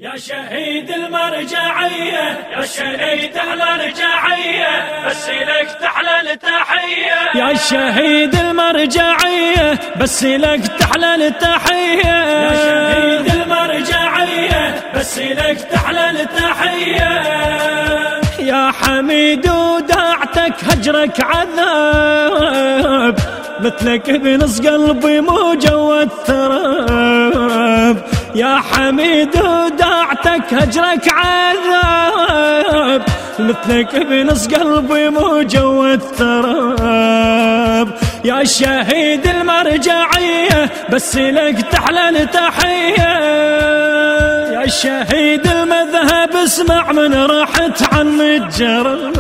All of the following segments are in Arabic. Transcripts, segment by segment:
يا شهيد المرجعية يا شهيد أهل الرجعية بس لك تحلى التحية. يا شهيد المرجعية بس لك تحلى التحية. يا شهيد المرجعية بس لك تحلى التحية. يا حميد وداعتك هجرك عذاب مثلك بنص قلبي مو جوا التراب. يا حميد وداعتك هجرك عذاب مثلك بنص قلبي مو جوا التراب. يا شهيد المرجعية بس لك تحلى التحية. يا شهيد المذهب اسمع من رحت عن الجرة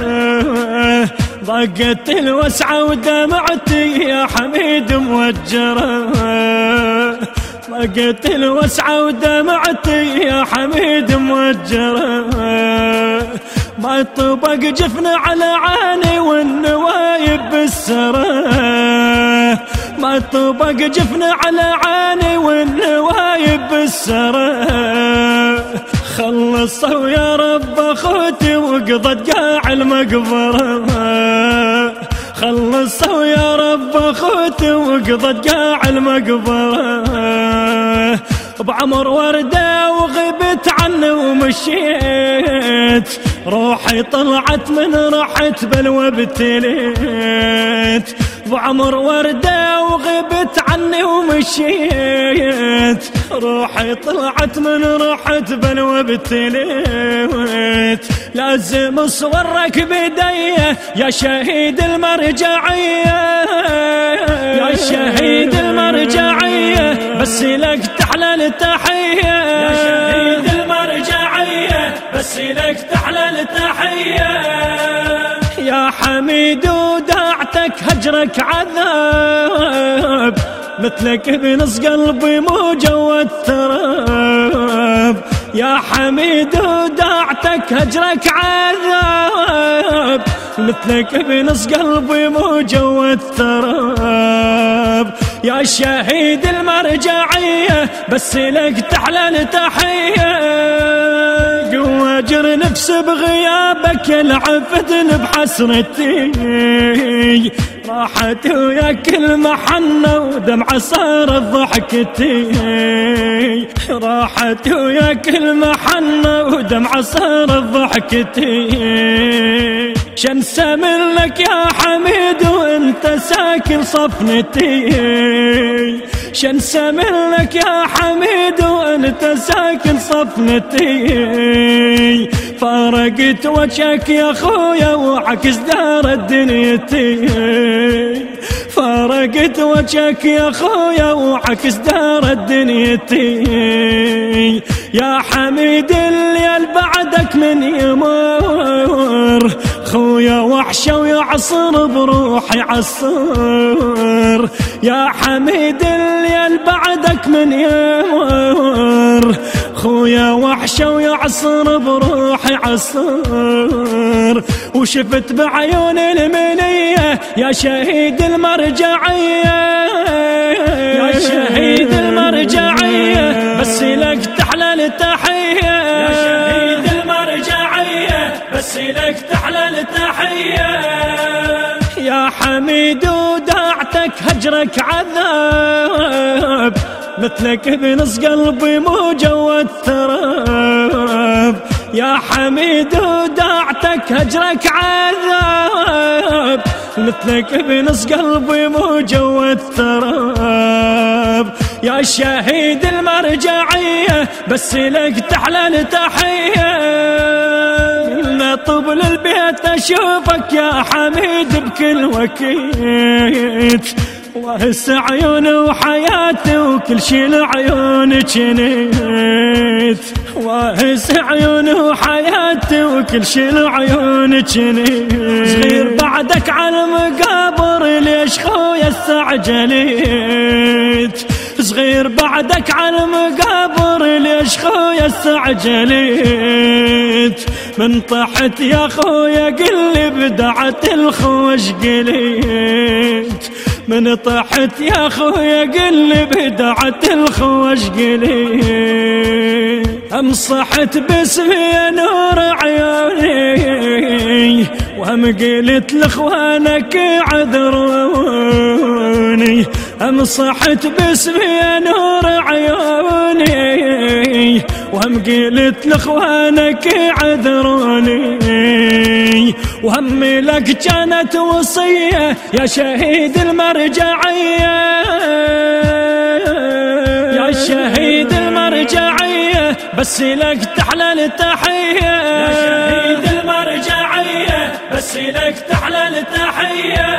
ضاقت الوسعة ودمعتي يا حميد موجرة. ضاقت الوسعة ودمعتي يا حميد موجرة. ما طبق جفن على عيني والنوايب بالسرة. ما طبق جفن على عيني والنوايب بالسرة. خلصوا يا رب اخوتي وقضت قاع المقبرة. خلصوا يا رب اخوتي وقضت قاع المقبرة. بعمر وردة وغبت عنه ومشيت روحي طلعت من رحت بلوى ابتليت. بعمر وردة وغبت عني ومشيت روحي طلعت من رحت بلوى ابتليت. لازم صورك بدي يا شهيد المرجعية. يا شهيد المرجعية بس لك تحلى التحية. يا شهيد المرجعية بس لك تحلى التحية. يا حميد وداعتك هجرك عذاب مثلك بنص قلبي مو جوا التراب. يا حميد وداعتك هجرك عذاب مثلك بنص قلبي مو جوا التراب. يا شهيد المرجعية بس لك تحلى التحية. قواجر نفس بغيابك يلعفتن بحسرتي. راحت وياك المحنة ودمعة صارت ضحكتي. راحت وياك المحنة ودمعة صارت ضحكتي. شنسى منك يا حميد وانت ساكن صفنتي. شنسى منك يا حميد وانت ساكن صفنتي. فارقت وجهك يا خويا وعكس دار دنيتي. فارقت وجهك يا خويا وعكس دار دنيتي. يا حميد الليل بعدك من يمر خويا وحشة ويعصر بروحي عصر. يا حميد الليل بعدك من يمر خويا وحشة ويعصر بروحي عصر. وشفت بعيون المنية يا شهيد المرجعية. يا شهيد المرجعية بس لك تحلى التحية. يا شهيد المرجعية بس لك تحلى التحية. يا حميد وداعتك هجرك عذاب مثلك بنص قلبي مو جوا التراب. يا حميد وداعتك هجرك عذاب مثلك بنص قلبي مو جوا التراب. يا شهيد المرجعية بس لك تحلى التحية. من طبل البيت اشوفك يا حميد بكل وقت. وهس عيوني وحياتي وكل شي لعيونك نيت. وهس عيوني وحياتي وكل شي لعيونك نيت. صغير بعدك على المقابر ليش خويا استعجليت. صغير بعدك على المقابر ليش خويا استعجليت. من طحت يا خويا قلي بدعت الخوش قليت. من طحت يا خويا قلي بدعت الخوش قليت. هم صحت باسمي نور عيوني، وهم قلت لاخوانك عذروني. هم صحت باسمي نور عيوني، وهم قلت لاخوانك عذروني. وهمي لك كانت وصية يا شهيد المرجعية، يا شهيد المرجعية، بس لك تحلى التحية. يا شهيد المرجعية، بس لك تحلى التحية.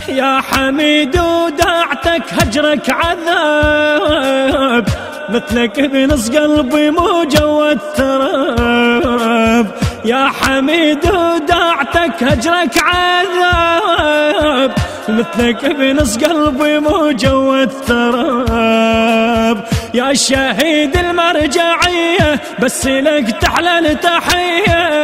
يا حميد وداعتك هجرك عذاب، مثلك بنص قلبي مو جوا التراب. يا حميد وداعتك هجرك عذاب، مثلك بنص قلبي مو جوا التراب. يا شهيد المرجعية، بس لك تحلى التحية.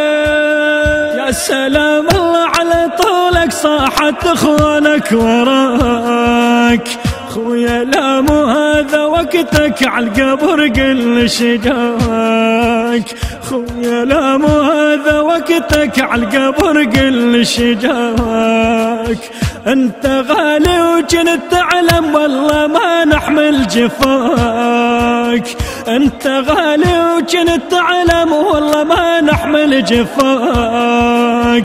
يا سلام الله على طولك، صاحت اخوانك وراك. خويا لا مو هذا وقتك عالقبر قل شجاك. خويا لا مو هذا وقتك عالقبر قل شجاك. انت غالي وجنت تعلم والله ما نحمل جفاك. انت غالي وجنت تعلم والله ما نحمل جفاك.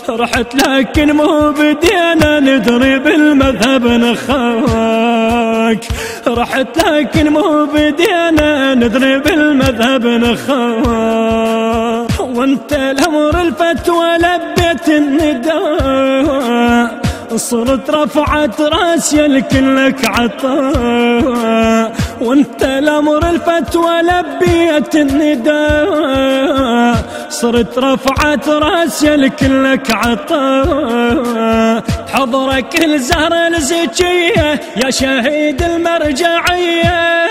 رحت لكن مو بدينا ندري بالمذهب نخاك. رحت لكن مو بدينا ندري بالمذهب نخاك. وانت الامر الفتوى لبيت النداء، صرت رفعت راسي لكلك عطاء. وانت الامر الفتوى لبيت النداء، صرت رفعت راسي لكلك عطاء. حضرك الزهرة الزكية يا شهيد المرجعية،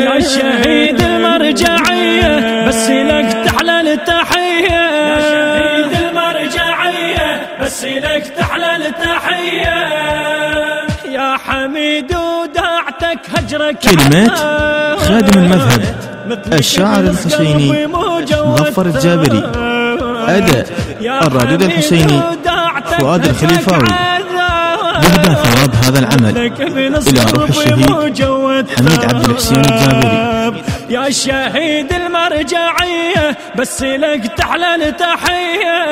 يا شهيد المرجعية، بس لك تحلى التحية. يا شهيد المرجعية، بس لك تحلى التحية. يا حميد وداعتك هجرك كلمات خادم المذهب الشاعر الحسيني مظفر الجابري، أداء الرادود الحسيني فؤاد الخليفاوي. يهدى ثواب هذا العمل إلى روح الشهيد حميد عبد الحسين الجابري. يا شهيد المرجعية، بس لك تحلى التحية.